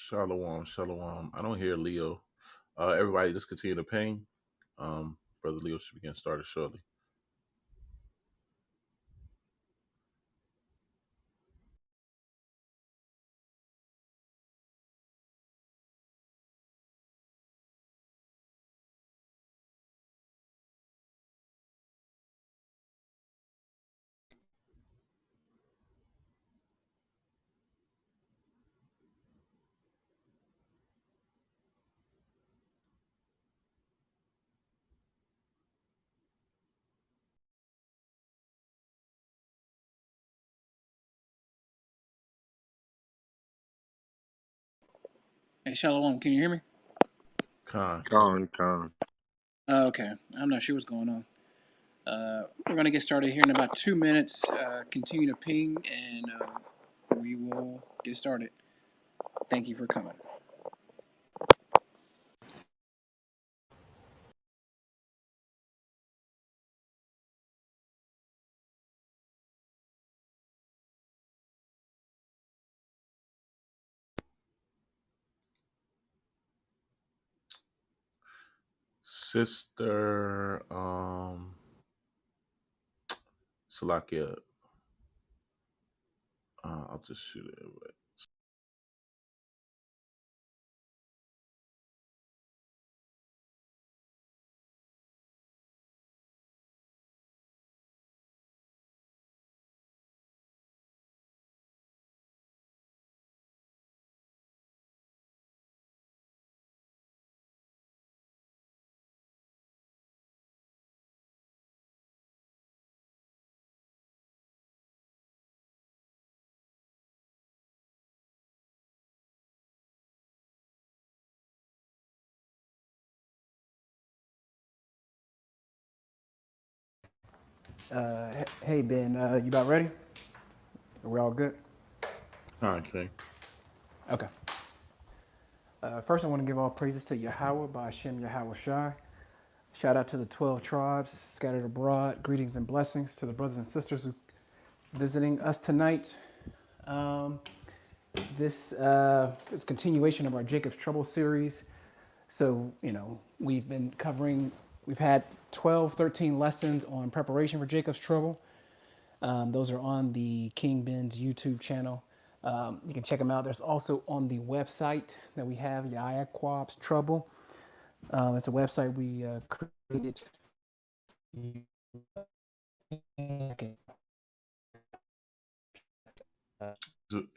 Shalom, shalom. I don't hear Leo. Everybody, just continue to ping. Brother Leo should begin started shortly. Hey, Shalom, can you hear me? Khan. Con. Okay, I'm not sure what's going on. We're going to get started here in about 2 minutes. Continue to ping, and we will get started. Thank you for coming. Sister Salakia. I'll just shoot it. Hey, Ben, you about ready? Are we all good? Khan, King. Okay. First, I want to give all praises to Yahweh by Hashem Yahweh Shai. Shout out to the 12 tribes scattered abroad. Greetings and blessings to the brothers and sisters who visiting us tonight. Um, this is continuation of our Jacob's Trouble series. So, we've had 12, 13 lessons on preparation for Jacob's Trouble. Those are on the King Ben's YouTube channel. You can check them out. There's also on the website that we have, Yaquab's Trouble. It's a website we created.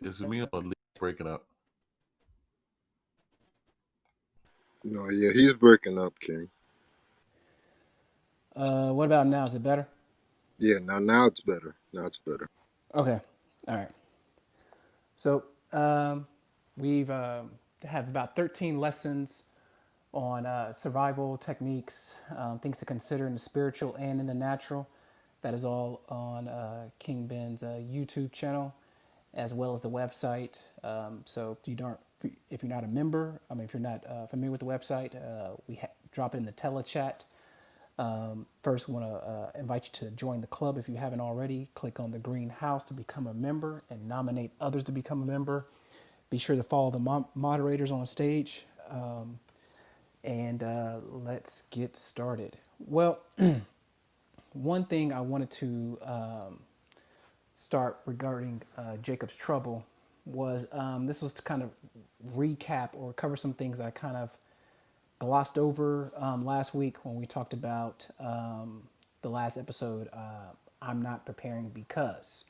Is it me or Leo breaking up? No, yeah, he's breaking up, King. What about now? Is it better? Yeah, now it's better. Now it's better. Okay. All right. So we've have about 13 lessons on survival techniques, things to consider in the spiritual and in the natural. That is all on King Ben's YouTube channel, as well as the website. So if you're not a member, if you're not familiar with the website, we drop it in the telechat. First, want to invite you to join the club if you haven't already. Click on the green house to become a member and nominate others to become a member. Be sure to follow the moderators on stage. And let's get started. Well, one thing I wanted to start regarding Jacob's Trouble was this was to kind of recap or cover some things that I kind of glossed over last week when we talked about the last episode. I'm not preparing because.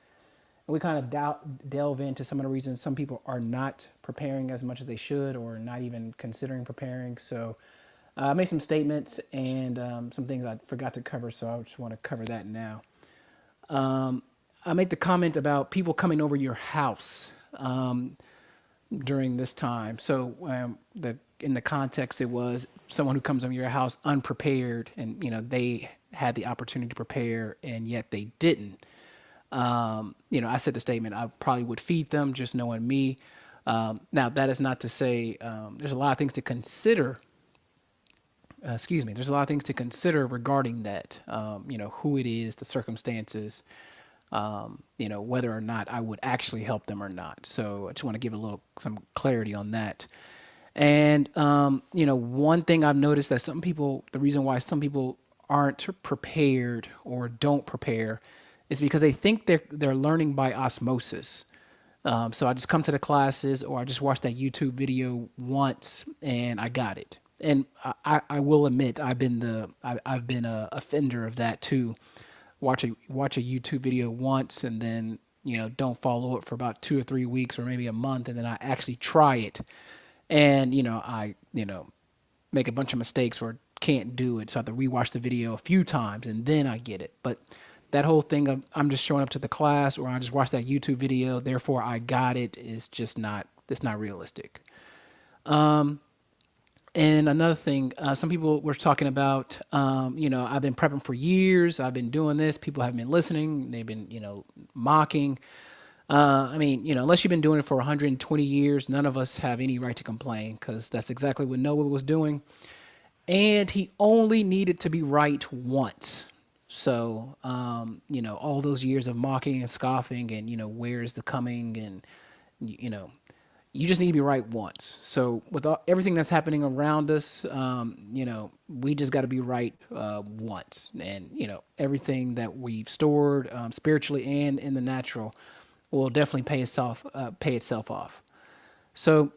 And we kind of delve into some of the reasons some people are not preparing as much as they should or not even considering preparing. So I made some statements and some things I forgot to cover, so I just want to cover that now. I made the comment about people coming over your house during this time. So in the context, it was someone who comes over your house unprepared, and they had the opportunity to prepare, and yet they didn't. I said the statement, I probably would feed them, just knowing me. Now, that is not to say there's a lot of things to consider. There's a lot of things to consider regarding that. Who it is, the circumstances, whether or not I would actually help them or not. So I just want to give a little some clarity on that. And one thing I've noticed that some people, the reason why some people aren't prepared or don't prepare, is because they think they're learning by osmosis. So I just come to the classes, or I just watch that YouTube video once and I got it. And I will admit I've been a offender of that too. Watch a YouTube video once and then don't follow it for about 2 or 3 weeks or maybe a month, and then I actually try it, and I make a bunch of mistakes or can't do it, so I have to rewatch the video a few times and then I get it. But that whole thing of I'm just showing up to the class or I just watched that YouTube video, therefore I got it, is just not, it's not realistic. And another thing, some people were talking about, I've been prepping for years. I've been doing this. People haven't been listening. They've been, mocking. Unless you've been doing it for 120 years, none of us have any right to complain, because that's exactly what Noah was doing. And he only needed to be right once. So, all those years of mocking and scoffing and, where is the coming, and, you know, you just need to be right once. So with everything that's happening around us, we just got to be right once, and everything that we've stored spiritually and in the natural will definitely pay itself off. So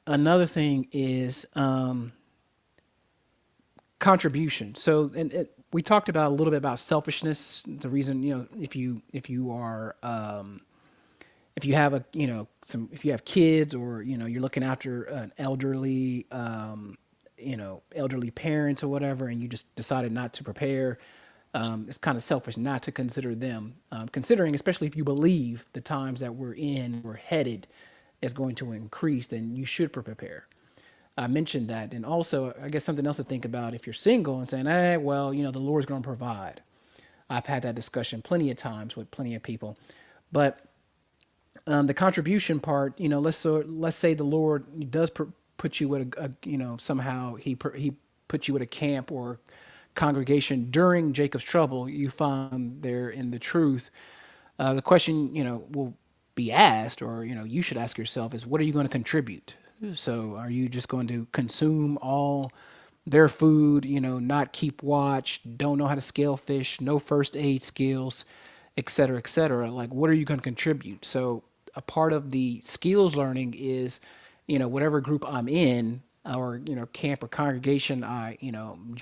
another thing is contribution. So we talked about a little bit about selfishness. The reason, if you are if you have if you have kids, or you're looking after an elderly parents or whatever, and you just decided not to prepare, it's kind of selfish not to consider them, considering, especially if you believe the times that we're headed is going to increase, then you should prepare. I mentioned that. And also, I guess something else to think about if you're single and saying, hey, well, the Lord's going to provide. I've had that discussion plenty of times with plenty of people. But the contribution part, let's say the Lord does put you with somehow he put you at a camp or congregation during Jacob's trouble. You find there in the truth. The question, will be asked, or you should ask yourself, is what are you going to contribute? So are you just going to consume all their food, not keep watch, don't know how to scale fish, no first aid skills, et cetera, et cetera? Like, what are you going to contribute? So a part of the skills learning is, whatever group I'm in, or, camp or congregation I,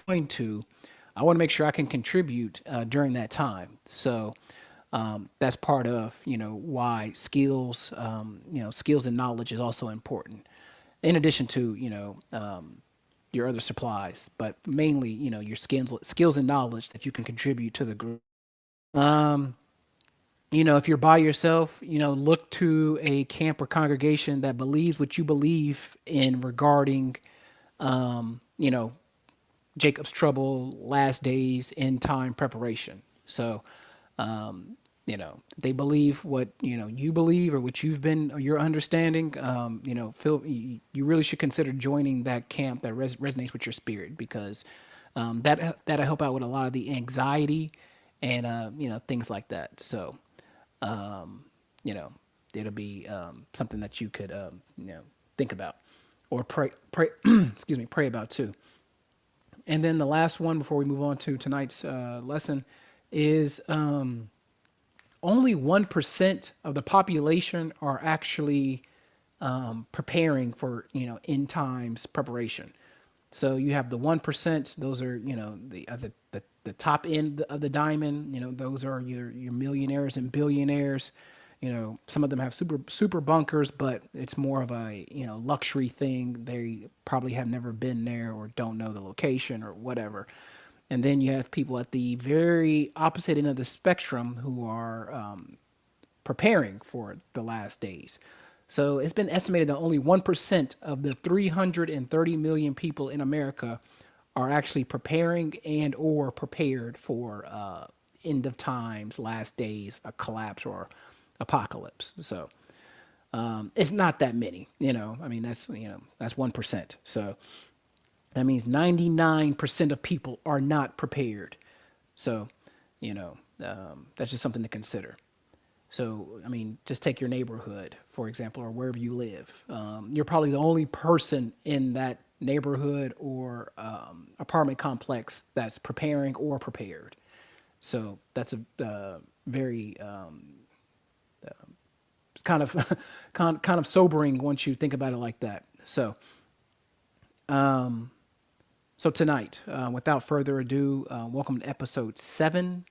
join to, I want to make sure I can contribute during that time. So that's part of, why skills and knowledge is also important, in addition to, your other supplies, but mainly, your skills and knowledge that you can contribute to the group. If you're by yourself, look to a camp or congregation that believes what you believe in regarding, you know, Jacob's trouble, last days, end time preparation. So, they believe what, you believe, or what you've been, or your understanding. You really should consider joining that camp that resonates with your spirit, because that'll help out with a lot of the anxiety and things like that. So, you know, it'll be something that you could think about, or pray excuse me, pray about too. And then the last one before we move on to tonight's lesson is only 1% of the population are actually preparing for end times preparation. So you have the 1%; those are the top end of the diamond. Those are your millionaires and billionaires. Some of them have super bunkers, but it's more of a luxury thing. They probably have never been there, or don't know the location, or whatever. And then you have people at the very opposite end of the spectrum who are preparing for the last days. So it's been estimated that only 1% of the 330 million people in America are actually preparing and or prepared for end of times, last days, a collapse or apocalypse. So it's not that many. That's 1%. So that means 99% of people are not prepared. So, That's just something to consider. So, I mean, just take your neighborhood, for example, or wherever you live. You're probably the only person in that neighborhood or apartment complex that's preparing or prepared. So that's a very it's kind of kind of sobering once you think about it like that. So tonight, without further ado, welcome to episode 7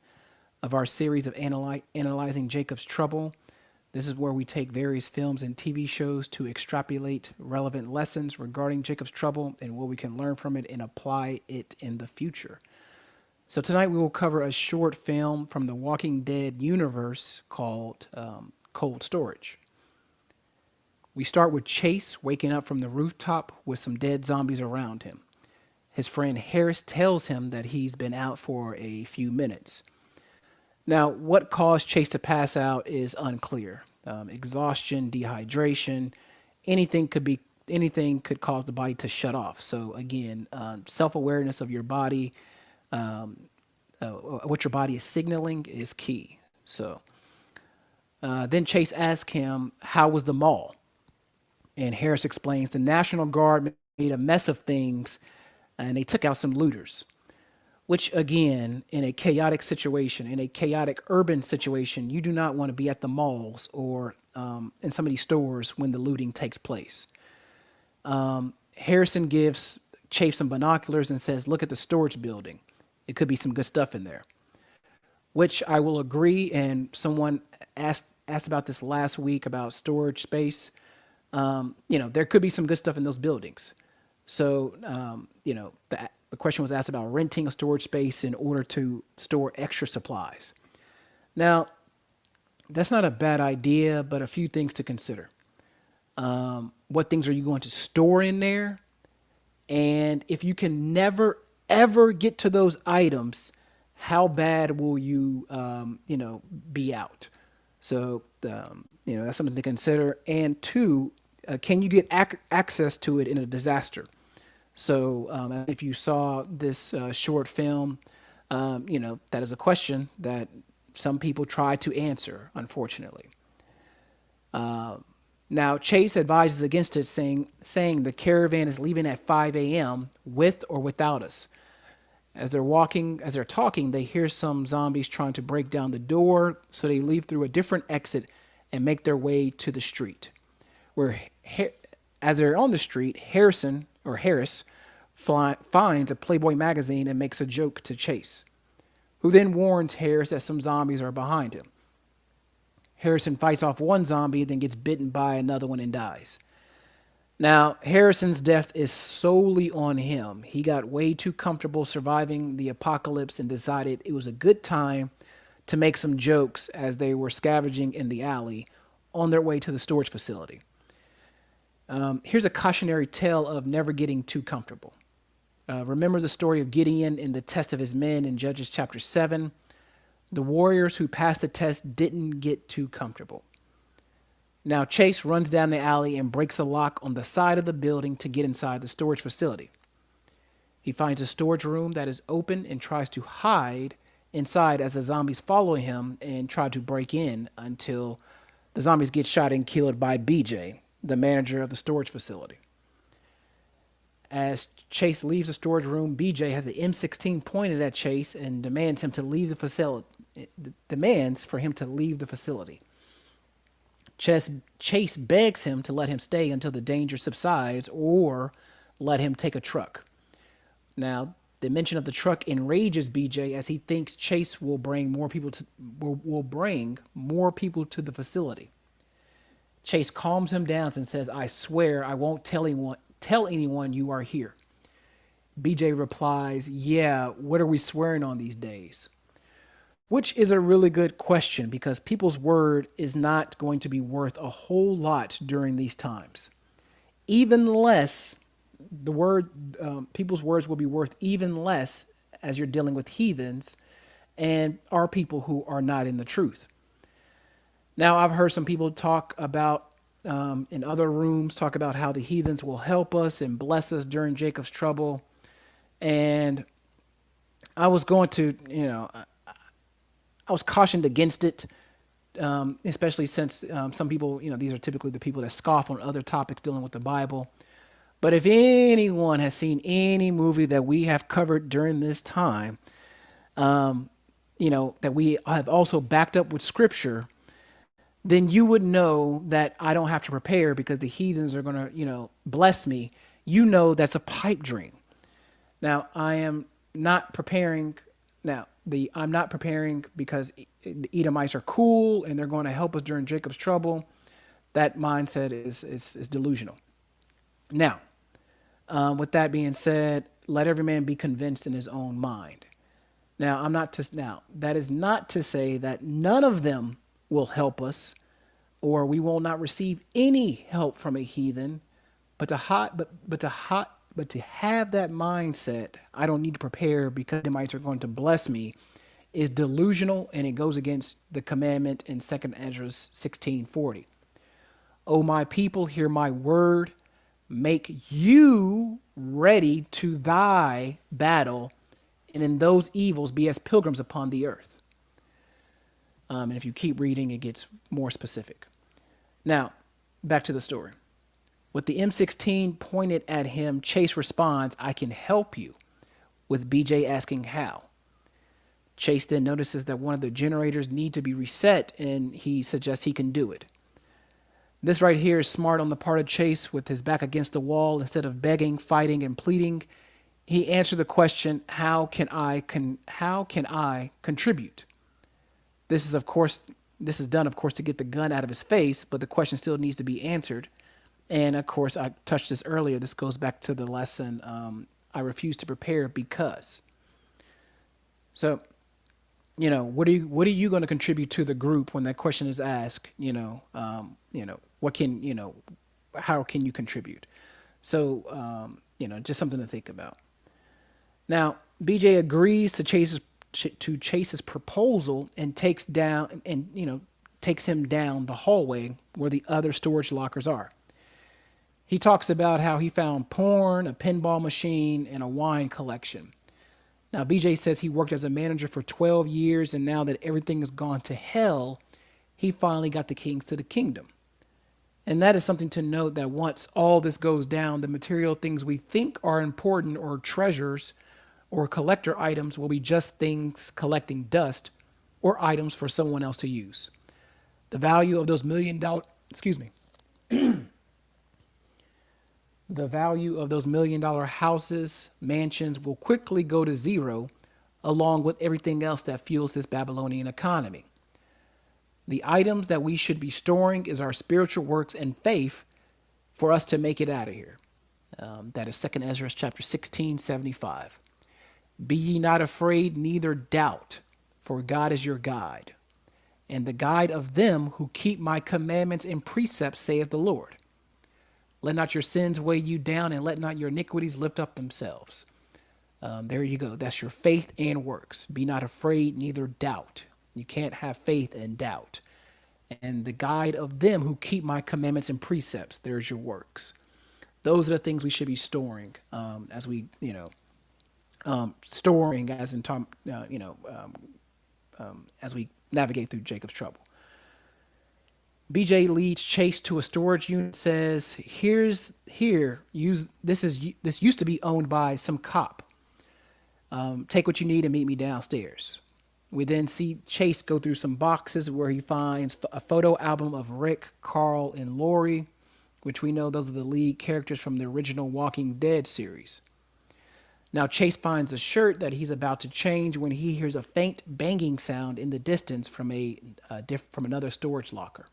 of our series of analyzing Jacob's Trouble. This is where we take various films and TV shows to extrapolate relevant lessons regarding Jacob's Trouble and what we can learn from it and apply it in the future. So tonight we will cover a short film from the Walking Dead universe called Cold Storage. We start with Chase waking up from the rooftop with some dead zombies around him. His friend Harris tells him that he's been out for a few minutes. Now, what caused Chase to pass out is unclear. Exhaustion, dehydration, anything could cause the body to shut off. So again, self-awareness of your body, what your body is signaling is key. So then Chase asks him, how was the mall? And Harris explains the National Guard made a mess of things and they took out some looters. Which, again, in a chaotic situation, in a chaotic urban situation, you do not want to be at the malls or in some of these stores when the looting takes place. Harrison gives Chase some binoculars and says, look at the storage building. It could be some good stuff in there. Which I will agree, and someone asked about this last week about storage space. There could be some good stuff in those buildings. So, the question was asked about renting a storage space in order to store extra supplies. Now, that's not a bad idea, but a few things to consider. What things are you going to store in there? And if you can never, ever get to those items, how bad will you, be out? So, that's something to consider. And 2, can you get access to it in a disaster? So if you saw this short film, that is a question that some people try to answer, unfortunately. Now, Chase advises against it, saying the caravan is leaving at 5 a.m. with or without us. As they're talking, they hear some zombies trying to break down the door, so they leave through a different exit and make their way to the street. As they're on the street, Harris finds a Playboy magazine and makes a joke to Chase, who then warns Harris that some zombies are behind him. Harrison fights off one zombie, then gets bitten by another one and dies. Now, Harrison's death is solely on him. He got way too comfortable surviving the apocalypse and decided it was a good time to make some jokes as they were scavenging in the alley on their way to the storage facility. Here's a cautionary tale of never getting too comfortable. Remember the story of Gideon in the test of his men in Judges chapter 7? The warriors who passed the test didn't get too comfortable. Now Chase runs down the alley and breaks the lock on the side of the building to get inside the storage facility. He finds a storage room that is open and tries to hide inside as the zombies follow him and try to break in until the zombies get shot and killed by BJ, the manager of the storage facility. As Chase leaves the storage room, BJ has an M16 pointed at Chase and demands for him to leave the facility. Chase begs him to let him stay until the danger subsides or let him take a truck. Now, the mention of the truck enrages BJ as he thinks Chase will bring more people to the facility. Chase calms him down and says, I swear I won't tell anyone you are here. BJ replies, yeah, what are we swearing on these days? Which is a really good question because people's word is not going to be worth a whole lot during these times. Even less, people's words will be worth even less as you're dealing with heathens and are people who are not in the truth. Now, I've heard some people talk about, in other rooms, talk about how the heathens will help us and bless us during Jacob's trouble. And I was going to, I was cautioned against it, especially since some people, these are typically the people that scoff on other topics dealing with the Bible. But if anyone has seen any movie that we have covered during this time, that we have also backed up with scripture, then you would know that I don't have to prepare because the heathens are going to, bless me. You know that's a pipe dream. Now, I am not preparing. Now, I'm not preparing because the Edomites are cool and they're going to help us during Jacob's trouble. That mindset is delusional. Now, with that being said, let every man be convinced in his own mind. Now, that is not to say that none of them will help us, or we will not receive any help from a heathen. But to have that mindset, I don't need to prepare because the Edomites are going to bless me, is delusional, and it goes against the commandment in 2nd Ezra 16:40. O my people, hear my word. Make you ready to thy battle, and in those evils be as pilgrims upon the earth. And if you keep reading, it gets more specific. Now, back to the story. With the M16 pointed at him, Chase responds, I can help you, with BJ asking how. Chase then notices that one of the generators need to be reset, and he suggests he can do it. This right here is smart on the part of Chase. With his back against the wall, instead of begging, fighting, and pleading, he answered the question, how can I contribute? This is done, of course, to get the gun out of his face, but the question still needs to be answered. And of course, I touched this earlier. This goes back to the lesson, I refuse to prepare because. So, what are you going to contribute to the group when that question is asked? How can you contribute? So, just something to think about. Now, BJ agrees to Chase's proposal and takes him down the hallway where the other storage lockers are. He talks about how he found porn, a pinball machine, and a wine collection. Now, BJ says he worked as a manager for 12 years, and now that everything has gone to hell, he finally got the keys to the kingdom. And that is something to note, that once all this goes down, the material things we think are important or treasures or collector items will be just things collecting dust or items for someone else to use. The value of those the value of those $1 million houses, mansions will quickly go to zero, along with everything else that fuels this Babylonian economy. The items that we should be storing is our spiritual works and faith for us to make it out of here. That is 2nd Ezra chapter 16:75. Be ye not afraid, neither doubt, for God is your guide, and the guide of them who keep my commandments and precepts, saith the Lord. Let not your sins weigh you down, and let not your iniquities lift up themselves. There you go. That's your faith and works. Be not afraid, neither doubt. You can't have faith and doubt. And the guide of them who keep my commandments and precepts, there's your works. Those are the things we should be storing as we, storing as in time, as we navigate through Jacob's trouble. BJ leads Chase to a storage unit. Says, "This used to be owned by some cop. Take what you need and meet me downstairs." We then see Chase go through some boxes where he finds a photo album of Rick, Carl, and Lori, which we know those are the lead characters from the original Walking Dead series. Now Chase finds a shirt that he's about to change when he hears a faint banging sound in the distance from another storage locker.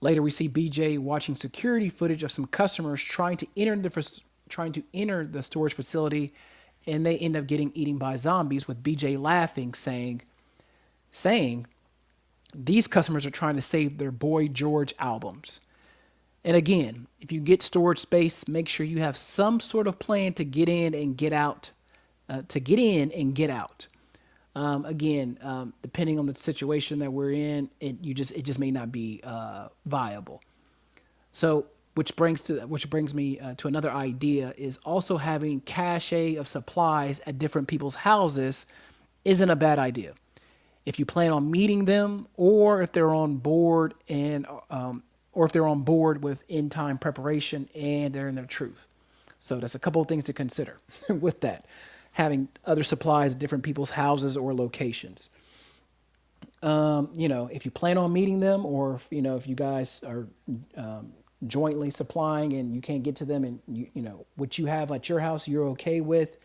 Later, we see BJ watching security footage of some customers trying to enter the storage facility, and they end up getting eaten by zombies, with BJ laughing, saying, these customers are trying to save their Boy George albums. And again, if you get storage space, make sure you have some sort of plan to get in and get out. Depending on the situation that we're in, it just may not be viable. So, which brings me to another idea, is also having cache of supplies at different people's houses isn't a bad idea. if you plan on meeting them, or if they're on board or if they're on board with end time preparation and they're in their truth. So that's a couple of things to consider with that, having other supplies at different people's houses or locations. If you plan on meeting them, or if you guys are jointly supplying and you can't get to them, and what you have at your house you're okay with,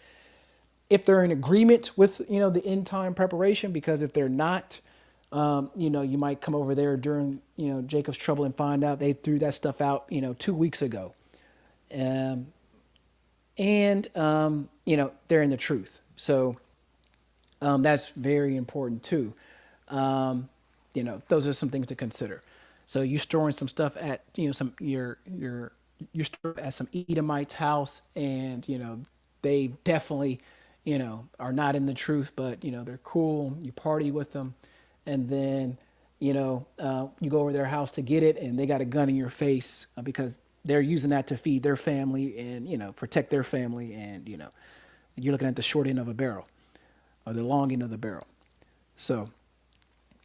if they're in agreement with the end time preparation. Because if they're not, you might come over there during Jacob's trouble and find out they threw that stuff out 2 weeks ago. They're in the truth. So that's very important too. Those are some things to consider. So you storing some stuff at some you're storing at some Edomite's house, and they definitely are not in the truth, but they're cool. You party with them, and then you go over their house to get it, and they got a gun in your face because they're using that to feed their family and protect their family, and you're looking at the short end of a barrel or the long end of the barrel. So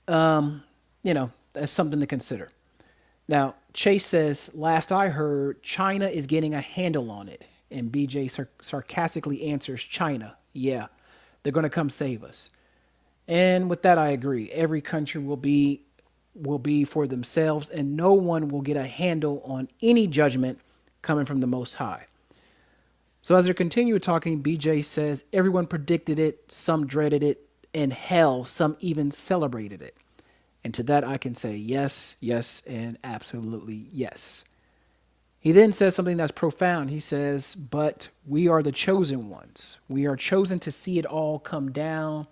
that's something to consider. Now, Chase says, last I heard, China is getting a handle on it. And BJ sarcastically answers, China, yeah, they're going to come save us. And with that, I agree. Every country will be for themselves, and no one will get a handle on any judgment coming from the Most High. So as they continue talking, BJ says, everyone predicted it, some dreaded it, and hell, some even celebrated it. And to that I can say yes, yes, and absolutely yes. He then says something that's profound. He says, but we are the chosen ones. We are chosen to see it all come down.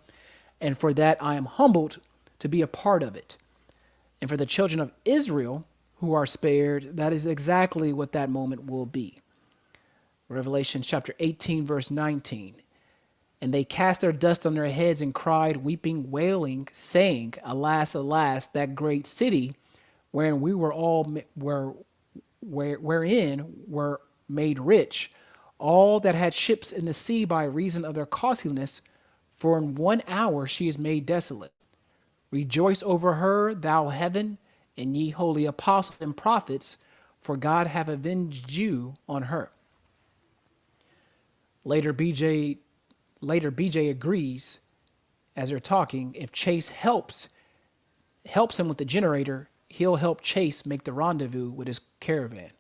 And for that I am humbled to be a part of it. And for the children of Israel who are spared, that is exactly what that moment will be. Revelation chapter 18, verse 19. And they cast their dust on their heads and cried, weeping, wailing, saying, alas, alas, that great city wherein we were all wherein were made rich, all that had ships in the sea by reason of their costliness, for in 1 hour she is made desolate. Rejoice over her, thou heaven, and ye holy apostles and prophets, for God hath avenged you on her. Later, BJ agrees, as they're talking, if Chase helps him with the generator, he'll help Chase make the rendezvous with his caravan.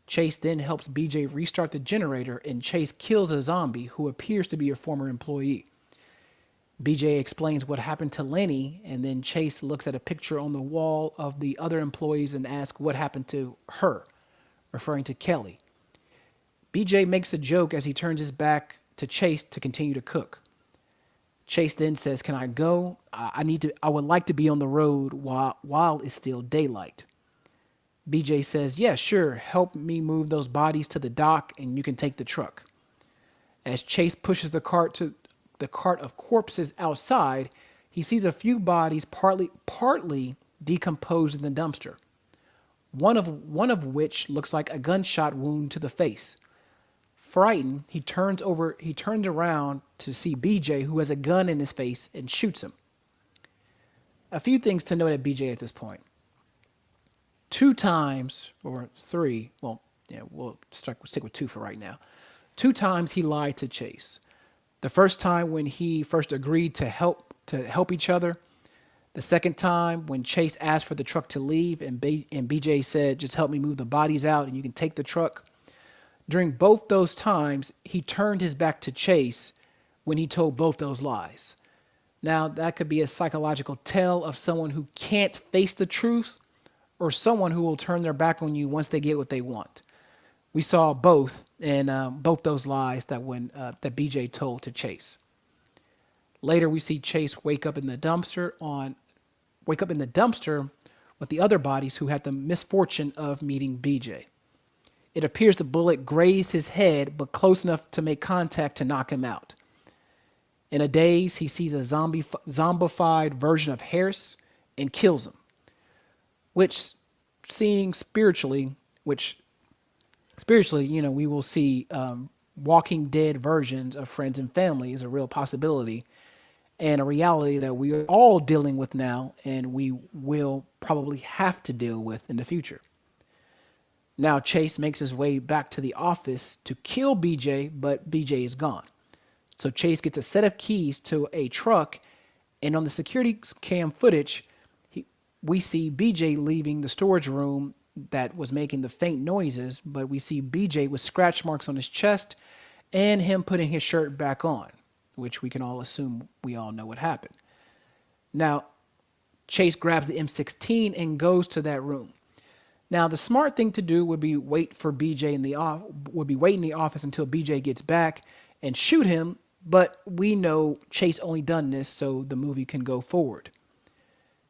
Chase then helps BJ restart the generator, and Chase kills a zombie who appears to be a former employee. BJ explains what happened to Lenny, and then Chase looks at a picture on the wall of the other employees and asks what happened to her, referring to Kelly. BJ makes a joke as he turns his back to Chase to continue to cook. Chase then says, can I go? I would like to be on the road while it's still daylight. BJ says, yeah, sure. Help me move those bodies to the dock and you can take the truck. As Chase pushes the cart of corpses outside, he sees a few bodies partly decomposed in the dumpster. One of which looks like a gunshot wound to the face. Frightened, he turns around to see BJ, who has a gun in his face, and shoots him. A few things to note at BJ at this point. 2 times, or 3, well, yeah, we'll stick with 2 for right now. 2 times he lied to Chase. The first time when he first agreed to help each other. The second time when Chase asked for the truck to leave, and BJ said, just help me move the bodies out and you can take the truck. During both those times, he turned his back to Chase when he told both those lies. Now, that could be a psychological tell of someone who can't face the truth, or someone who will turn their back on you once they get what they want. We saw both in both those lies that BJ told to Chase. Later, we see Chase wake up in the dumpster with the other bodies who had the misfortune of meeting BJ. It appears the bullet grazed his head, but close enough to make contact to knock him out. In a daze, he sees a zombified version of Harris and kills him, which spiritually, we will see Walking Dead versions of friends and family is a real possibility. and a reality that we are all dealing with now and we will probably have to deal with in the future. Now, Chase makes his way back to the office to kill BJ, but BJ is gone. So Chase gets a set of keys to a truck, and on the security cam footage, we see BJ leaving the storage room that was making the faint noises, but we see BJ with scratch marks on his chest and him putting his shirt back on, which we can all assume we all know what happened. Now, Chase grabs the M16 and goes to that room. Now, the smart thing to do would be wait for BJ would be wait in the office until BJ gets back and shoot him, but we know Chase only done this so the movie can go forward.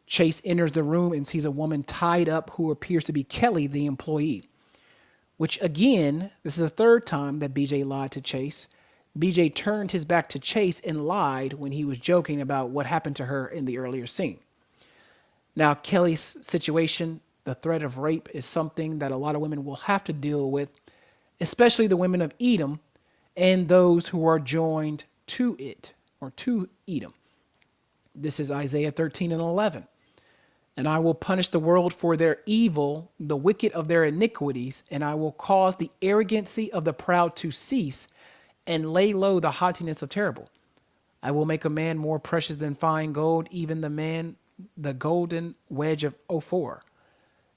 Chase enters the room and sees a woman tied up who appears to be Kelly, the employee, which again, this is the third time that BJ lied to Chase. BJ turned his back to Chase and lied when he was joking about what happened to her in the earlier scene. Now, Kelly's situation, the threat of rape, is something that a lot of women will have to deal with, especially the women of Edom and those who are joined to it or to Edom. This is Isaiah 13:11. And I will punish the world for their evil, the wicked of their iniquities, and I will cause the arrogancy of the proud to cease and lay low the haughtiness of terrible. I will make a man more precious than fine gold, even the golden wedge of Ophir.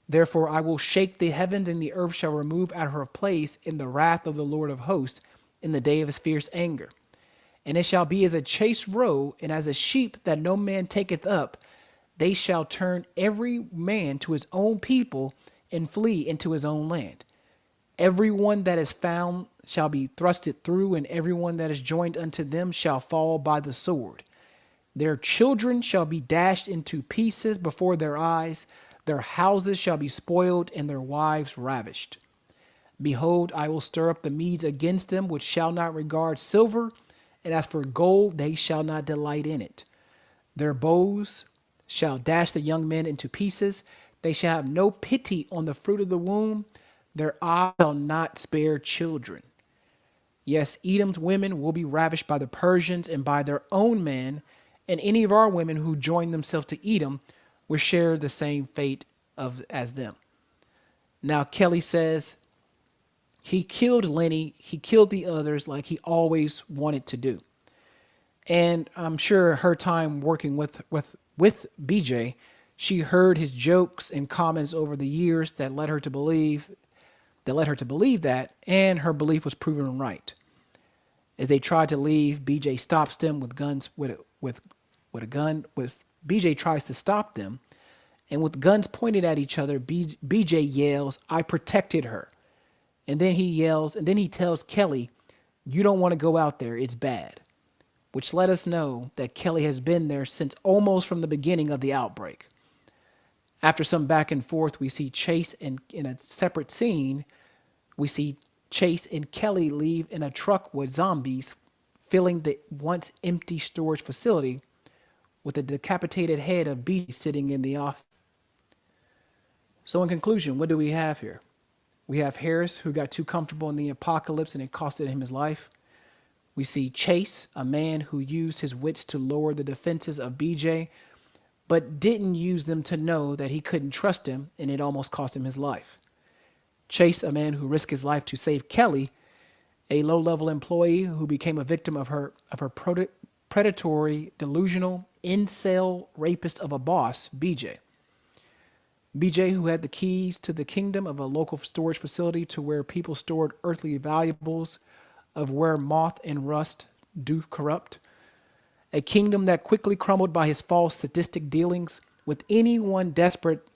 Therefore I will shake the heavens, and the earth shall remove out of her place in the wrath of the Lord of hosts in the day of his fierce anger. And it shall be as a chased roe, and as a sheep that no man taketh up, they shall turn every man to his own people and flee into his own land. Everyone that is found shall be thrusted through, and everyone that is joined unto them shall fall by the sword. Their children shall be dashed into pieces before their eyes. Their houses shall be spoiled, and their wives ravished. Behold, I will stir up the Medes against them, which shall not regard silver, and as for gold, they shall not delight in it. Their bows shall dash the young men into pieces. They shall have no pity on the fruit of the womb. Their eye shall not spare children. Yes, Edom's women will be ravished by the Persians and by their own men, and any of our women who join themselves to Edom will share the same fate as them. Now, Kelly says he killed Lenny, he killed the others like he always wanted to do. And I'm sure her time working with BJ, she heard his jokes and comments over the years that led her to believe that, and her belief was proven right. As they tried to leave, BJ stops them with guns with a gun. BJ tries to stop them, and with guns pointed at each other, BJ yells, "I protected her." And then he tells Kelly, "You don't want to go out there, it's bad." Which let us know that Kelly has been there since almost from the beginning of the outbreak. After some back and forth, we see Chase in a separate scene. We see Chase and Kelly leave in a truck with zombies, filling the once empty storage facility with a decapitated head of BJ sitting in the office. So in conclusion, what do we have here? We have Harris, who got too comfortable in the apocalypse and it costed him his life. We see Chase, a man who used his wits to lower the defenses of BJ, but didn't use them to know that he couldn't trust him, and it almost cost him his life. Chase, a man who risked his life to save Kelly, a low-level employee who became a victim of her predatory, delusional, incel rapist of a boss, BJ. BJ, who had the keys to the kingdom of a local storage facility to where people stored earthly valuables, of where moth and rust do corrupt. A kingdom that quickly crumbled by his false sadistic dealings with any desperate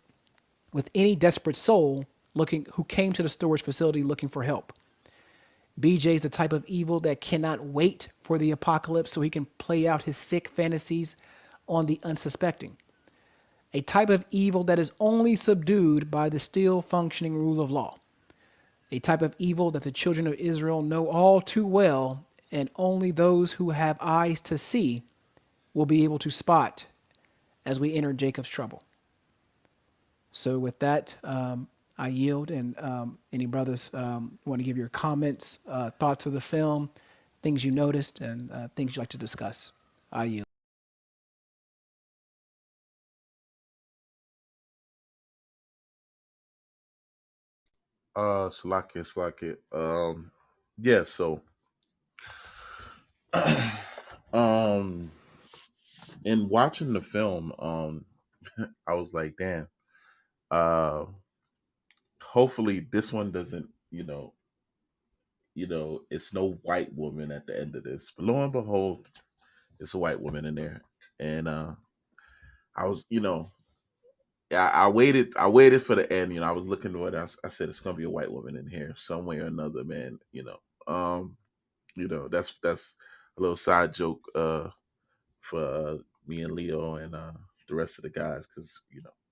soul who came to the storage facility looking for help. BJ is the type of evil that cannot wait for the apocalypse so he can play out his sick fantasies on the unsuspecting. A type of evil that is only subdued by the still functioning rule of law. A type of evil that the children of Israel know all too well, and only those who have eyes to see will be able to spot as we enter Jacob's trouble. So with that, I yield, and any brothers want to give your comments, thoughts of the film, things you noticed, and things you'd like to discuss. I yield. Slack it. Yeah, so um in watching the film, I was like, damn, uh hopefully this one doesn't, it's no white woman at the end of this. But lo and behold, it's a white woman in there. And I was, I waited for the end. I was looking to it. I said it's gonna be a white woman in here some way or another, man. That's a little side joke for me and Leo and the rest of the guys, because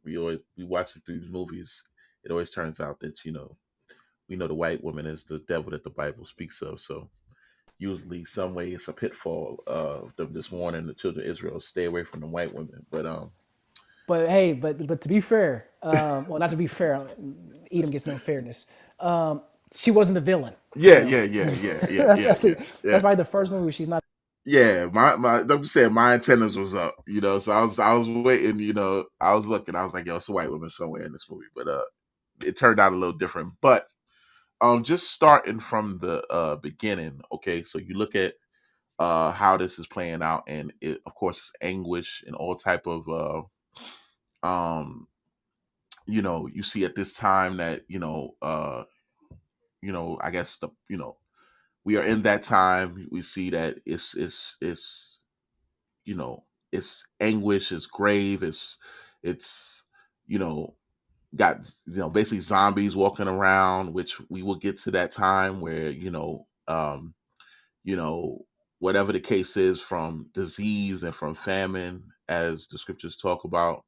we watch it through these movies. It always turns out that we know the white woman is the devil that the Bible speaks of. So usually, some way, it's a pitfall of them just warning the children of Israel, stay away from the white women. But But hey, but to be fair, well, not to be fair, Edom gets no fairness. She wasn't the villain. yeah, yeah, yeah, yeah, yeah, That's yeah, that's yeah, the, yeah. that's probably the first movie where she's not. Yeah, my I'm just saying my antennas was up, so I was waiting, I was looking, I was like, yo, it's a white woman somewhere in this movie. But it turned out a little different. But just starting from the beginning, okay, so you look at how this is playing out, and it of course is anguish and all type of um you see at this time that I guess we are in that time. We see that it's you know it's anguish, it's grave, it's you know got basically zombies walking around, which we will get to that time where you know whatever the case is, from disease and from famine, as the scriptures talk about.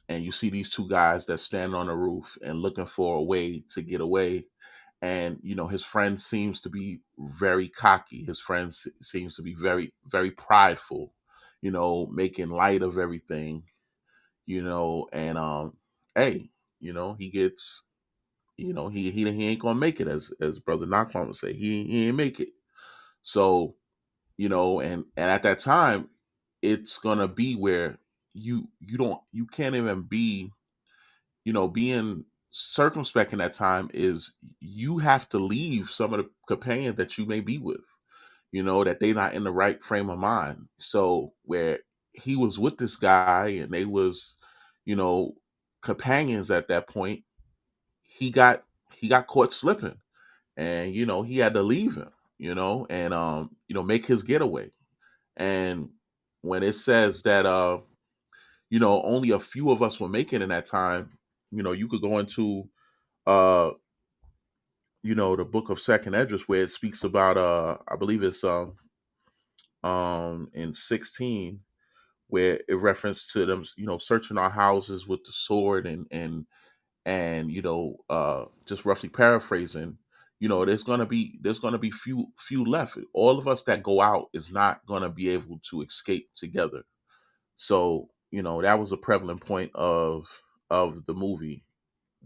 And you see these two guys that stand on the roof and looking for a way to get away. And his friend seems to be very cocky. His friend seems to be very, very prideful, making light of everything. And hey, he gets, he ain't gonna make it, as brother Nakwan would say. He ain't make it. So and at that time, it's gonna be where you can't even be, being circumspect in that time is you have to leave some of the companions that you may be with, that they not in the right frame of mind. So where he was with this guy and they was, you know, companions at that point, he got he got caught slipping, and he had to leave him, and make his getaway. And when it says that only a few of us were making in that time, you could go into uh the book of Second Esdras, where it speaks about I believe it's in 16, where it reference to them, searching our houses with the sword, and just roughly paraphrasing, there's gonna be few left. All of us that go out is not gonna be able to escape together. So that was a prevalent point of the movie.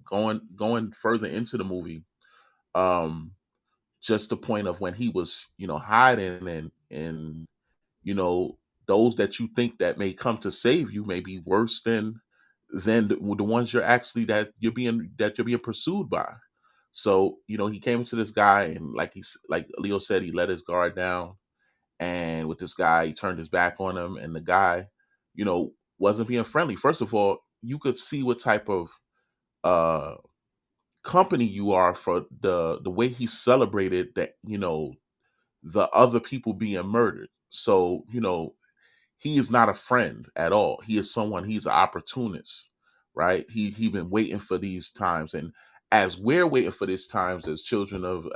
Going further into the movie, um just the point of when he was hiding, and you know those that you think that may come to save you may be worse than the ones that you're being pursued by. So he came into this guy, and like Leo said, he let his guard down, and with this guy he turned his back on him, and the guy you know wasn't being friendly. First of all, you could see what type of uh company you are, for the way he celebrated that, the other people being murdered. So he is not a friend at all. He is someone. He's an opportunist, right? He been waiting for these times, and as we're waiting for these times as the children of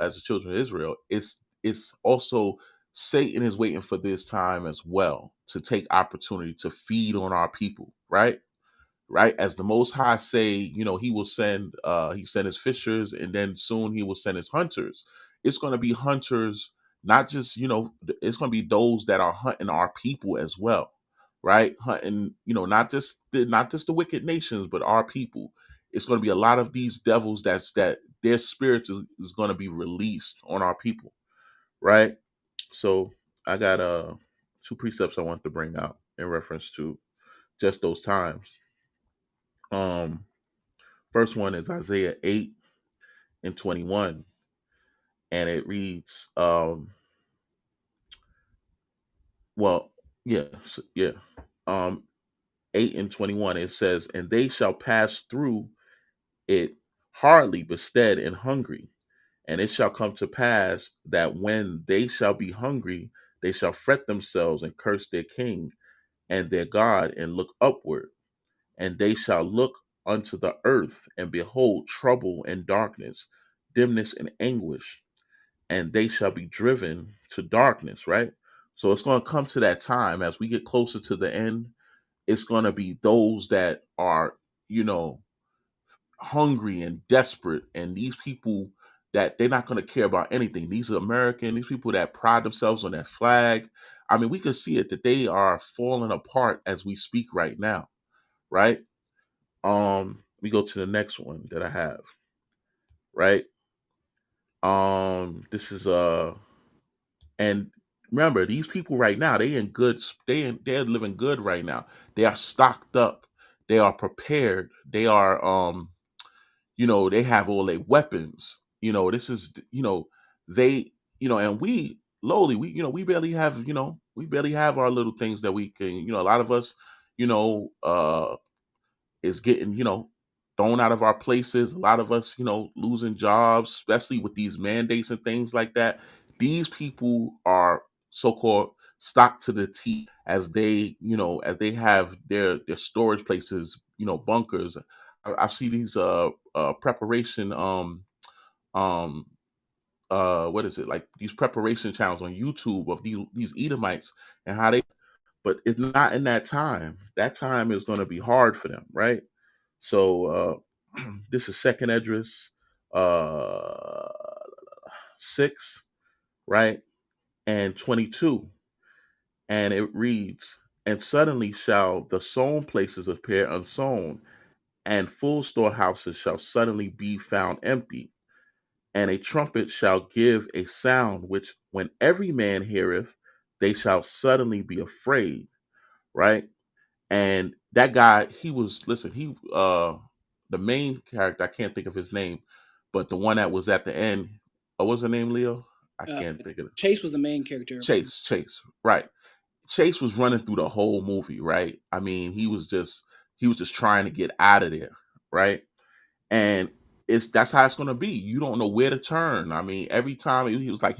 Israel, it's also Satan is waiting for this time as well, to take opportunity to feed on our people, right? Right, as the Most High say, he send his fishers, and then soon he will send his hunters. It's going to be hunters, not just it's going to be those that are hunting our people as well, right? Hunting, not just the wicked nations, but our people. It's going to be a lot of these devils that their spirits is going to be released on our people, right? So I got two precepts I want to bring out in reference to just those times. um First one is Isaiah 8, and 21, and it reads, well, yeah, yeah, um, 8 and 21. It says, "And they shall pass through it hardly, bestead and hungry. And it shall come to pass that when they shall be hungry, they shall fret themselves and curse their king and their God and look upward. And they shall look unto the earth and behold trouble and darkness, dimness and anguish. And they shall be driven to darkness," right? So it's going to come to that time as we get closer to the end. It's going to be those that are, you know, hungry and desperate, and these people that they're not going to care about anything. These are American, these people that pride themselves on that flag. I mean, we can see it that they are falling apart as we speak right now, right? We go to the next one that I have, right? This is and remember, these people right now, they in good, they're living good right now. They are stocked up, they are prepared, they are they have all their weapons. This is, they, and we lowly, we barely have, we barely have our little things that we can, a lot of us, you know, is getting, thrown out of our places. A lot of us, losing jobs, especially with these mandates and things like that. These people are so-called stocked to the teeth as they, as they have their storage places, bunkers. I see these preparation um what is it, like these preparation channels on YouTube of these Edomites and how they, but it's not in that time. That time is going to be hard for them, right? So this is Second Esdras uh 6, right? And 22. And it reads, "And suddenly shall the sown places appear unsown, and full storehouses shall suddenly be found empty. And a trumpet shall give a sound, which when every man heareth, they shall suddenly be afraid," right? And that guy, he was, listen, he the main character, I can't think of his name, but the one that was at the end, what was her name, Leo? I Uh, can't think of it. Chase was the main character. Chase, right. Chase was running through the whole movie, right? I mean, he was just trying to get out of there, right? And that's how it's gonna be. You don't know where to turn. I mean, every time he was like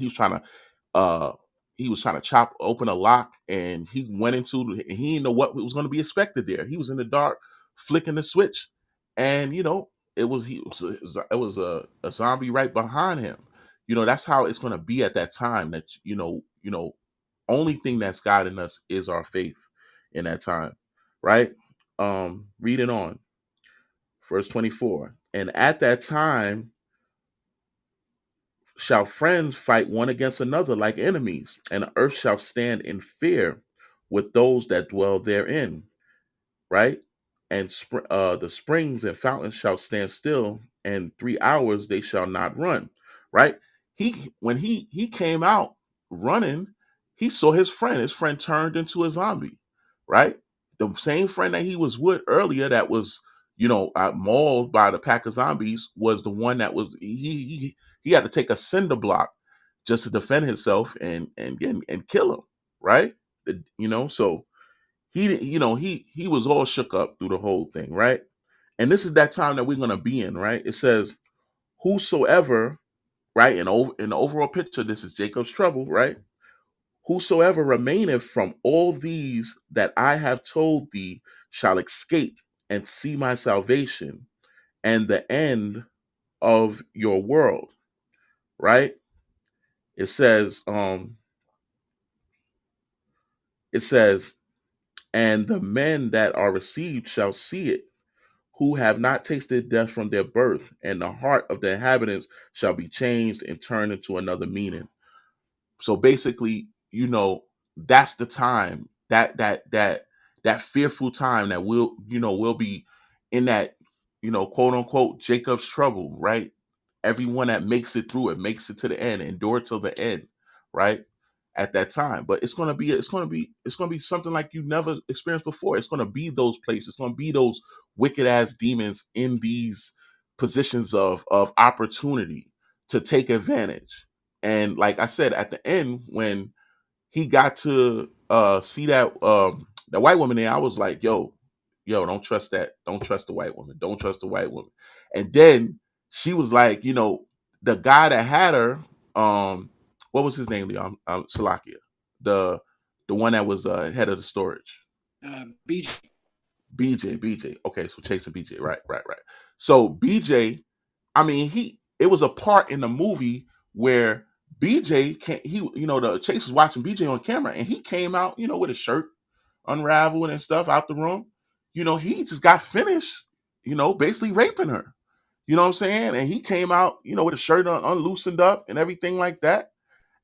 uh he was trying to chop open a lock, and he went into and he didn't know what was gonna be expected there. He was in the dark, flicking the switch, and it was a zombie right behind him. That's how it's gonna be at that time. That only thing that's guiding us is our faith in that time, right? Reading on. Verse 24. "And at that time shall friends fight one against another like enemies, and the earth shall stand in fear with those that dwell therein," right? "And the springs and fountains shall stand still, and 3 hours they shall not run," right? When he came out running, he saw his friend. His friend turned into a zombie, right? The same friend that he was with earlier, that was mauled by the pack of zombies, was the one that was he had to take a cinder block just to defend himself and kill him, right? So he was all shook up through the whole thing, right? And this is that time that we're gonna be in, right? It says, "Whosoever," right? In the overall picture, this is Jacob's trouble, right? "Whosoever remaineth from all these that I have told thee shall escape and see my salvation and the end of your world," right? It says, "And the men that are received shall see it, who have not tasted death from their birth, and the heart of the inhabitants shall be changed and turned into another meaning." So basically, that's the time, that fearful time, that we'll be in that, quote unquote Jacob's trouble, right? Everyone that makes it through it, makes it to the end, endure till the end, right? At that time. But it's gonna be something like you never experienced before. It's gonna be those places, it's gonna be those wicked ass demons in these positions of opportunity to take advantage. And like I said, at the end, when he got to see that white woman there, I was like, yo, don't trust that. Don't trust the white woman. Don't trust the white woman. And then she was like, the guy that had her, what was his name? Salakia, the the one that was head of the storage. BJ. BJ. Okay, so Chase and BJ. Right. So BJ, I mean, it was a part in the movie where BJ can't the Chase was watching BJ on camera and he came out, with his shirt unraveled and stuff out the room. He just got finished, basically raping her. You know what I'm saying? And he came out, with his shirt unloosened up and everything like that.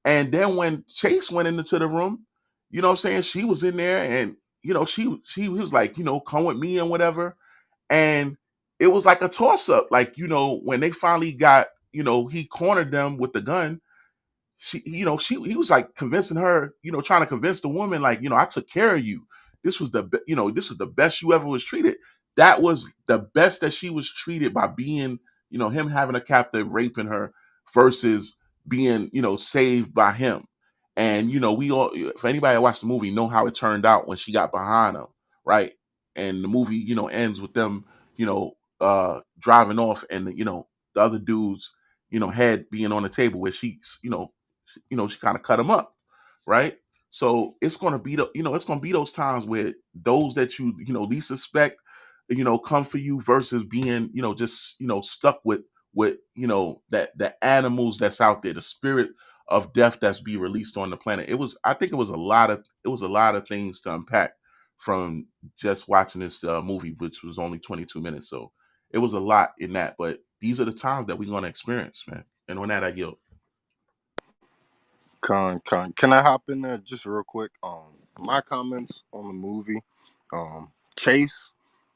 And then when Chase went into the room, you know what I'm saying? She was in there and, she was like, come with me and whatever. And it was like a toss up. Like, when they finally got, he cornered them with the gun. He was like convincing her, trying to convince the woman, like, I took care of you. This was this was the best you ever was treated. That was the best that she was treated by being, him having a captive raping her versus being, saved by him. And, we all, if anybody that watched the movie, know how it turned out when she got behind him, right? And the movie, ends with them, driving off and, the other dude's, head being on the table where she's, she kind of cut him up, right? So it's gonna be it's gonna be those times where those that least suspect, come for you versus being, just stuck with that the animals that's out there, the spirit of death that's be released on the planet. I think it was a lot of things to unpack from just watching this movie, which was only 22 minutes. So it was a lot in that, but these are the times that we're gonna experience, man. And on that, I yield. Can I hop in there just real quick? My comments on the movie. Chase,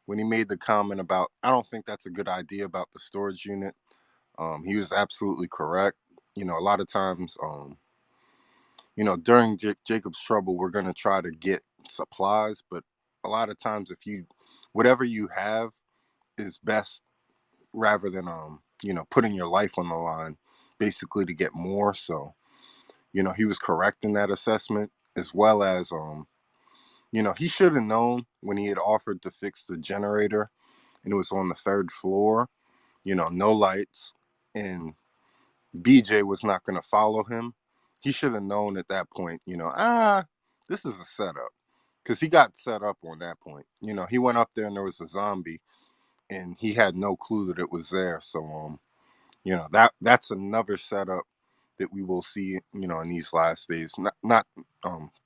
when he made the comment about, I don't think that's a good idea about the storage unit. He was absolutely correct. A lot of times, during Jacob's trouble, we're gonna try to get supplies, but a lot of times, whatever you have is best rather than putting your life on the line, basically to get more. So, he was correct in that assessment, as well as he should have known when he had offered to fix the generator and it was on the third floor, no lights, and BJ was not going to follow him. He should have known at that point, this is a setup, because he got set up on that point. He went up there and there was a zombie and he had no clue that it was there. So that's another setup that we will see, in these last days. Not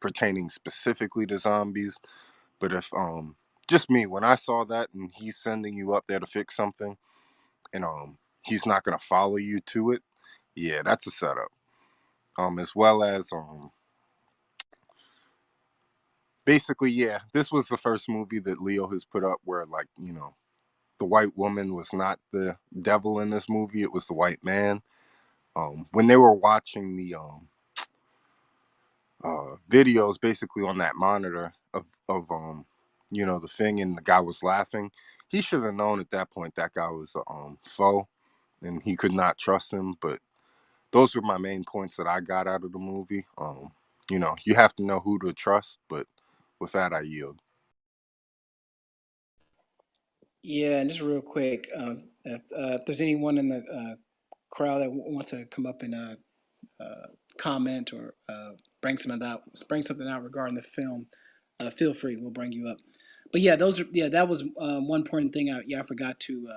pertaining specifically to zombies, but if just me, when I saw that and he's sending you up there to fix something, and he's not gonna follow you to it, yeah, that's a setup. As well as basically, yeah, this was the first movie that Leo has put up where, like, the white woman was not the devil in this movie; it was the white man. When they were watching the videos basically on that monitor of the thing, and the guy was laughing, he should have known at that point that guy was a foe and he could not trust him. But those were my main points that I got out of the movie. You have to know who to trust, but with that, I yield. Yeah, and just real quick, if there's anyone in the crowd that wants to come up and comment or bring something out regarding the film, feel free. We'll bring you up. But yeah, that was one important thing I forgot to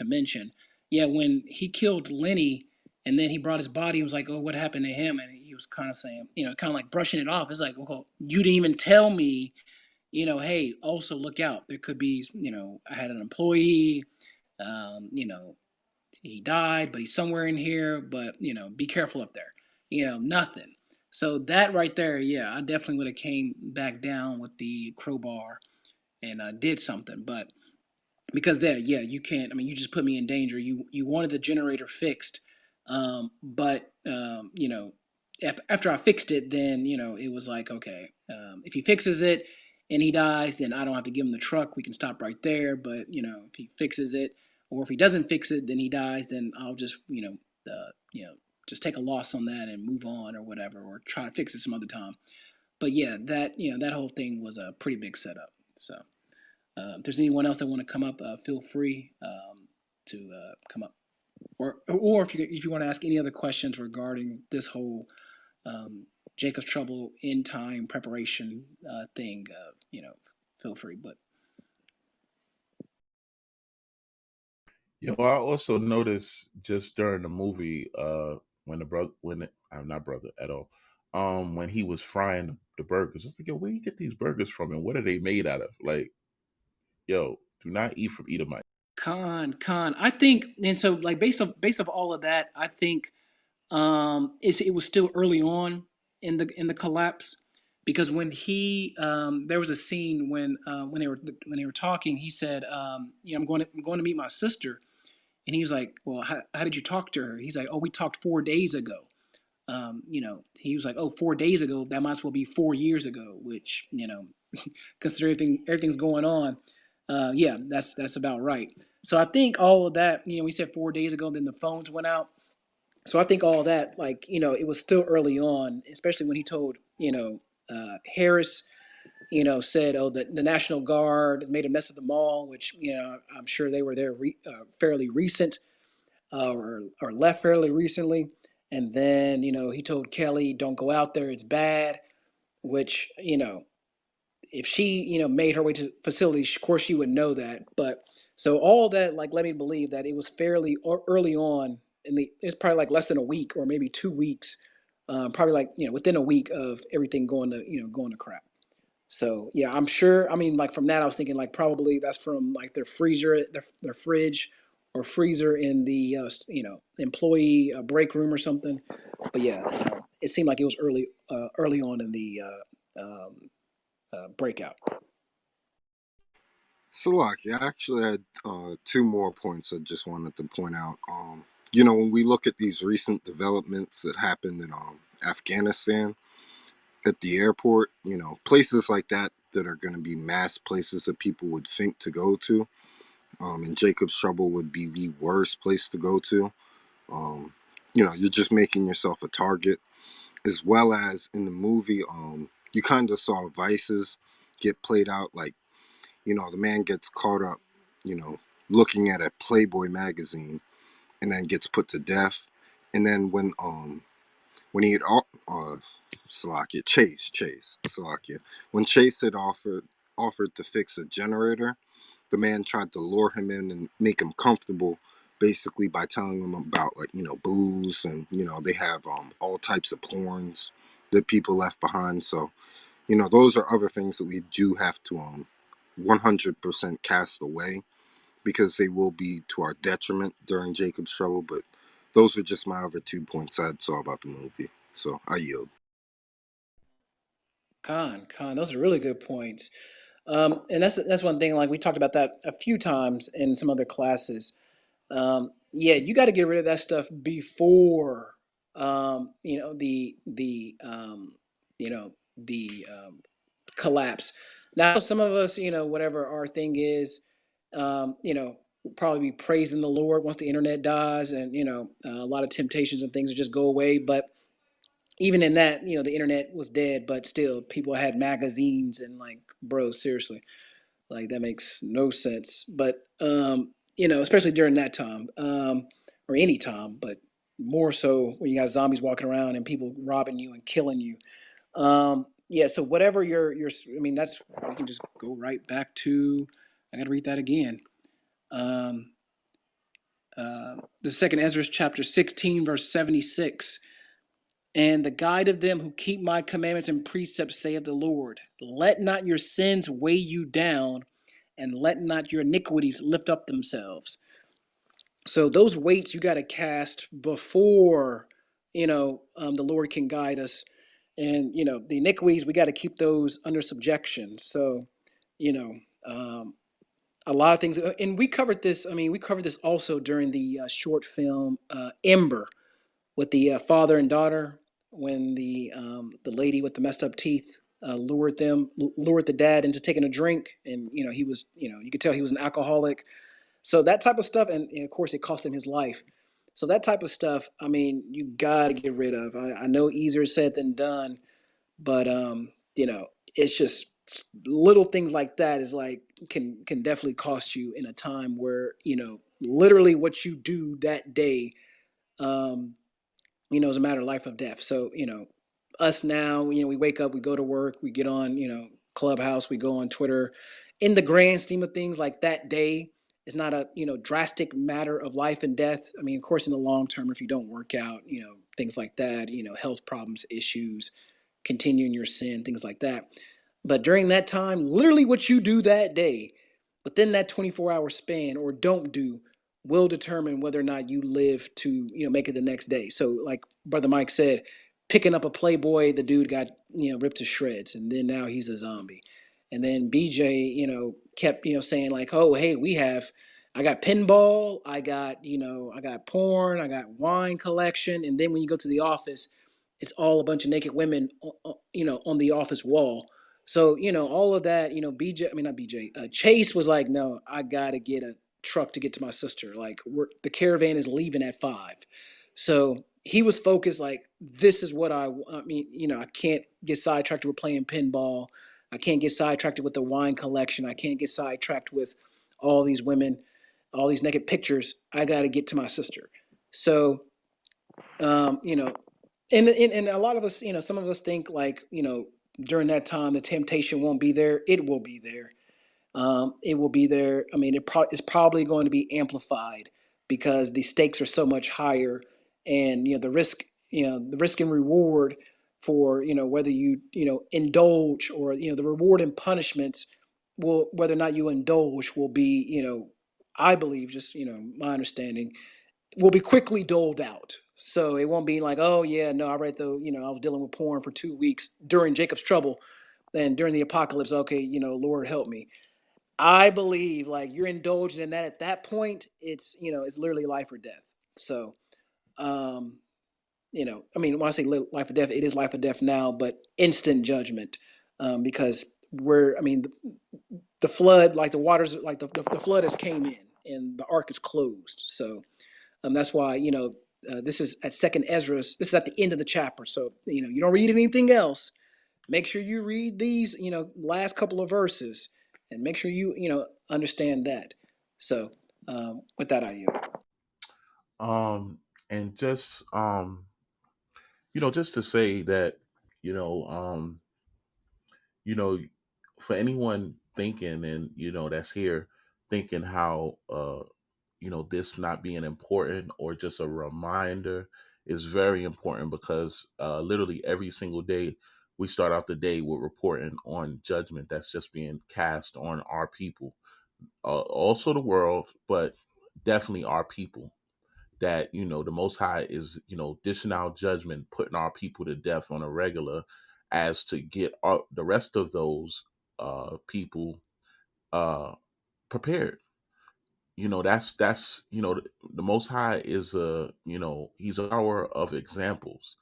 mention. Yeah, when he killed Lenny, and then he brought his body, and was like, "Oh, what happened to him?" And he was kind of saying, kind of like brushing it off. It's like, "Well, you didn't even tell me." Hey, also look out. There could be, I had an employee, um, you know, he died, but he's somewhere in here, but, be careful up there. Nothing. So that right there, yeah, I definitely would have came back down with the crowbar and did something. But because there, yeah, you can't. I mean, you just put me in danger. You wanted the generator fixed, but after I fixed it, then it was like, okay, if he fixes it and he dies, then I don't have to give him the truck. We can stop right there. But if he fixes it, or if he doesn't fix it, then he dies. Then I'll just just take a loss on that and move on or whatever, or try to fix it some other time. But yeah, that whole thing was a pretty big setup. So if there's anyone else that want to come up, feel free to come up, or if you want to ask any other questions regarding this whole Jacob's Trouble end time preparation thing, feel free. But I also noticed just during the movie, when the brother, I'm not brother at all, when he was frying the burgers, I was like, yo, where you get these burgers from, and what are they made out of? Like, yo, do not eat from Edomite. Con, I think, and so like based off all of that, I think it was still early on in the collapse, because when he there was a scene when they were talking, he said, I'm going to meet my sister, and he was like, well, how did you talk to her? He's like, oh, we talked 4 days ago. He was like, oh, 4 days ago, that might as well be 4 years ago, which, considering everything's going on, yeah, that's about right. So I think all of that, we said 4 days ago, then the phones went out. So I think all of that, like, it was still early on, especially when he told, Harris, said, oh, the National Guard made a mess of the mall, which, I'm sure they were there fairly recent, or left fairly recently. And then, he told Kelly, don't go out there, it's bad, which, if she, made her way to the facility, of course she would know that. But so all that, like, led me to believe that it was fairly early on it's probably like less than a week or maybe 2 weeks, probably like, within a week of everything going to crap. So yeah, I'm sure. I mean, like from that, I was thinking like probably that's from like their freezer, their fridge or freezer in the employee break room or something. But yeah, it seemed like it was early on in the breakout. So, like, I actually had two more points I just wanted to point out. When we look at these recent developments that happened in Afghanistan at the airport, places like that are going to be mass places that people would think to go to, and Jacob's Trouble would be the worst place to go to. Um, you're just making yourself a target, as well as in the movie, you kind of saw vices get played out. Like, the man gets caught up, you know, looking at a Playboy magazine, and then gets put to death. And then when he had Salakia Chase Salakia, when Chase had offered to fix a generator, the man tried to lure him in and make him comfortable, basically by telling him about, like, booze, and they have all types of porns that people left behind. So those are other things that we do have to 100% cast away, because they will be to our detriment during Jacob's Trouble. But those are just my other 2 points I saw about the movie. So I yield. Those are really good points. And that's one thing. Like we talked about that a few times in some other classes. Yeah, you got to get rid of that stuff before the collapse. Now, some of us, whatever our thing is, will probably be praising the Lord once the internet dies, and a lot of temptations and things will just go away. But even in that, the internet was dead, but still, people had magazines and like, bro, seriously, like that makes no sense. But especially during that time, or any time, but more so when you got zombies walking around and people robbing you and killing you. Yeah, so whatever I mean, that's we can just go right back to. I got to read that again. Um, the second Ezra chapter 16, verse 76. And the guide of them who keep my commandments and precepts, saith the Lord, let not your sins weigh you down, and let not your iniquities lift up themselves. So those weights you got to cast before, the Lord can guide us. And, the iniquities, we got to keep those under subjection. So, you know, um, a lot of things, and we covered this. I mean, we covered this also during the short film Ember, with the father and daughter, when the lady with the messed up teeth lured the dad into taking a drink, and he was, you could tell he was an alcoholic. So that type of stuff, and of course, it cost him his life. So that type of stuff, I mean, you got to get rid of. I know easier said than done, but it's just little things like that is like can definitely cost you in a time where literally what you do that day, um, is a matter of life or death. So, us now, we wake up, we go to work, we get on, Clubhouse, we go on Twitter. In the grand scheme of things, like that day is not a, drastic matter of life and death. I mean, of course, in the long term, if you don't work out, things like that, health problems, issues, continuing your sin, things like that. But during that time, literally what you do that day within that 24-hour span or don't do will determine whether or not you live to, make it the next day. So like Brother Mike said, picking up a Playboy, the dude got, ripped to shreds and then now he's a zombie. And then BJ, kept, saying like, oh, hey, I got pinball, I got porn, I got wine collection. And then when you go to the office, it's all a bunch of naked women, on the office wall. So, all of that, BJ, I mean, not BJ, Chase was like, no, I got to get a truck to get to my sister. Like, the caravan is leaving at 5. So he was focused, like, this is what I mean, I can't get sidetracked with playing pinball. I can't get sidetracked with the wine collection. I can't get sidetracked with all these women, all these naked pictures. I got to get to my sister. So, um, you know, and a lot of us, some of us think like, during that time the temptation won't be there. It will be there. It will be there. I mean, it's probably going to be amplified because the stakes are so much higher, and the risk and reward for whether you indulge or the reward and punishments will whether or not you indulge will be I believe just my understanding will be quickly doled out. So it won't be like, oh yeah, no, I read the, I was dealing with porn for 2 weeks during Jacob's trouble, and during the apocalypse, okay, Lord help me. I believe like you're indulging in that at that point, it's literally life or death. So, um, I mean, when I say life or death, it is life or death now, but instant judgment, because I mean, the flood, like the waters, like the flood has came in and the ark is closed. So that's why this is at Second Ezra. This is at the end of the chapter, so you don't read anything else. Make sure you read these last couple of verses, and make sure you understand that. So with that, I yield. Um, and just just to say that, you know, um, you know, for anyone thinking and that's here thinking how this not being important or just a reminder is very important because literally every single day we start out the day with reporting on judgment that's just being cast on our people, also the world, but definitely our people. That the Most High is dishing out judgment, putting our people to death on a regular, as to get the rest of those people uh, prepared. That's the Most High is he's a power of examples,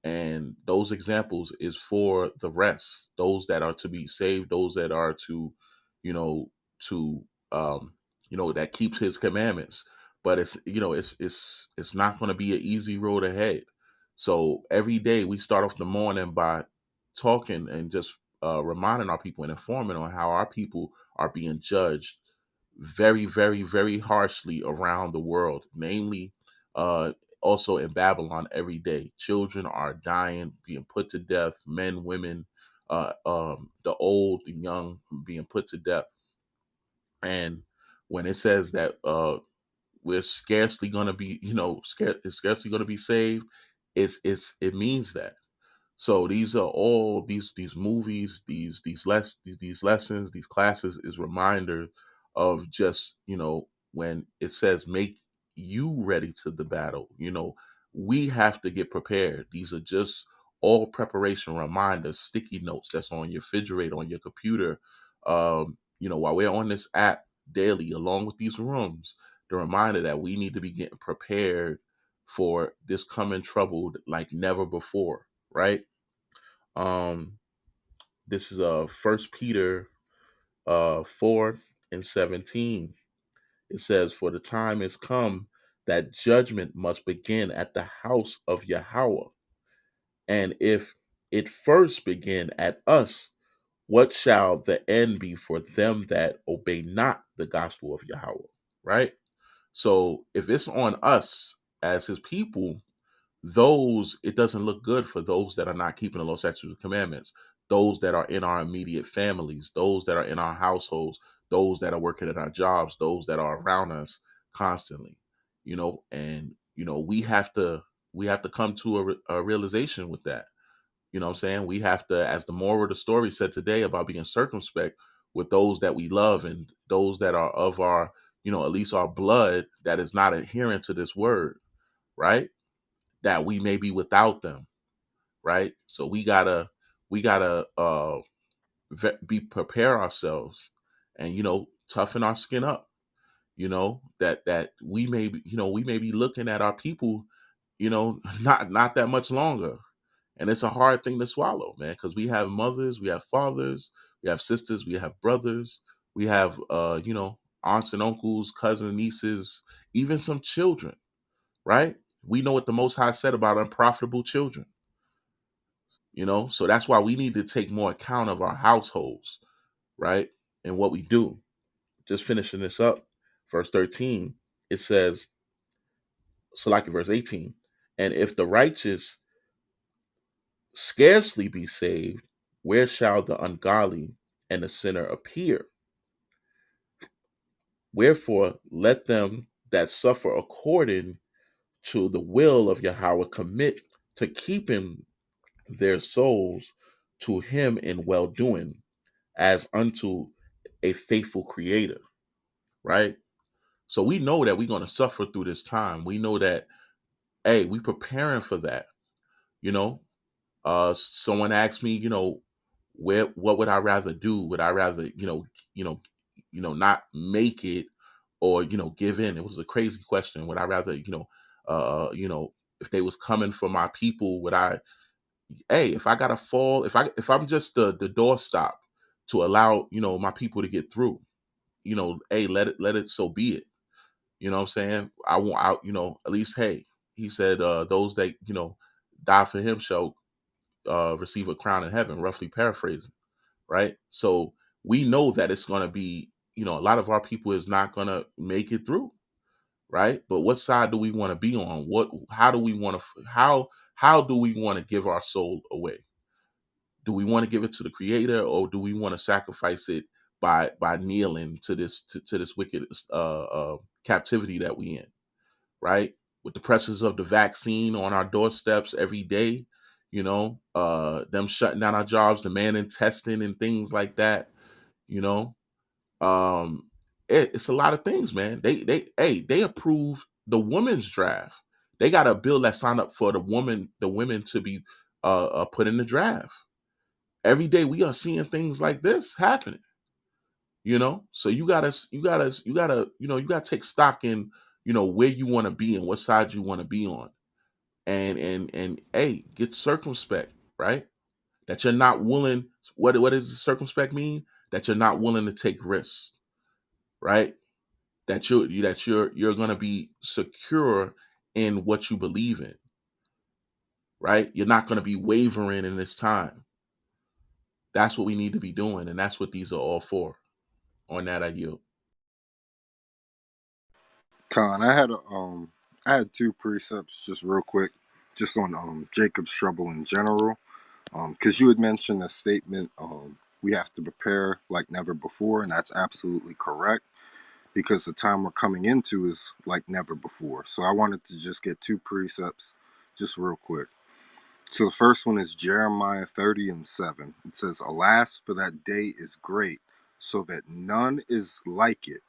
and those examples is for the rest, those that are to be saved, those that are to you know to that keeps his commandments. But it's not going to be an easy road ahead. So every day we start off the morning by talking and just reminding our people and informing on how our people are being judged very, very, very harshly around the world, namely uh, also in Babylon every day. Children are dying, being put to death, men, women, the old, the young being put to death. And when it says that we're scarcely going to be, scarcely going to be saved, it means that. So these are all these movies, these lessons, these classes is reminder of just when it says make you ready to the battle. We have to get prepared. These are just all preparation reminders, sticky notes that's on your refrigerator, on your computer. While we're on this app daily, along with these rooms, the reminder that we need to be getting prepared for this coming trouble like never before, right? Um, this is First Peter 4 and 17. It says, "For the time is come that judgment must begin at the house of Yahweh. And if it first begin at us, what shall the end be for them that obey not the gospel of Yahweh?" Right? So if it's on us as his people, those it doesn't look good for those that are not keeping the Lord's statutes and commandments, those that are in our immediate families, those that are in our households, those that are working at our jobs, those that are around us constantly, and we have to come to a realization with that. What I'm saying? We have to, as the moral of the story said today about being circumspect with those that we love and those that are of our, at least our blood that is not adherent to this word, right? That we may be without them, right? So we gotta be prepare ourselves and toughen our skin up. That we may be looking at our people, not that much longer, and it's a hard thing to swallow, man, because we have mothers, we have fathers, we have sisters, we have brothers, we have aunts and uncles, cousins, nieces, even some children, right? We know what the Most High said about unprofitable children. So that's why we need to take more account of our households, right? And what we do. Just finishing this up, verse 13, it says, so like in verse 18, "And if the righteous scarcely be saved, where shall the ungodly and the sinner appear? Wherefore let them that suffer according to the will of Yahweh commit to keeping their souls to him in well doing, as unto a faithful creator," right? So we know that we're going to suffer through this time. We know that, hey, we preparing for that. You know, someone asked me, what would I rather do? Would I rather, not make it, or give in? It was a crazy question. Would I rather, if they was coming for my people, would I? Hey, if I gotta fall, if I'm just the doorstop to allow my people to get through, hey, let it so be it. You know what I'm saying? I want out, at least, hey, he said, those that, die for him shall receive a crown in heaven, roughly paraphrasing, right? So we know that it's going to be, a lot of our people is not going to make it through, right? But what side do we want to be on? How do we want to, how do we want to give our soul away? Do we want to give it to the creator, or do we want to sacrifice it by kneeling to this wicked captivity that we in, right? With the pressures of the vaccine on our doorsteps every day, them shutting down our jobs, demanding testing and things like that, you know, um, it's a lot of things, man. They approve the women's draft. They got a bill that signed up for the women to be put in the draft. Every day we are seeing things like this happening. So you gotta take stock in where you want to be and what side you want to be on, and hey, get circumspect, right? That you're not willing. What does circumspect mean? That you're not willing to take risks, right? That you're gonna be secure in what you believe in, right? You're not gonna be wavering in this time. That's what we need to be doing, and that's what these are all for. On that, I yield. Con, I had two precepts just real quick, just on Jacob's trouble in general. Because you had mentioned a statement, we have to prepare like never before, and that's absolutely correct. Because the time we're coming into is like never before. So I wanted to just get two precepts, just real quick. So the first one is Jeremiah 30:7. It says, "Alas, for that day is great, so that none is like it.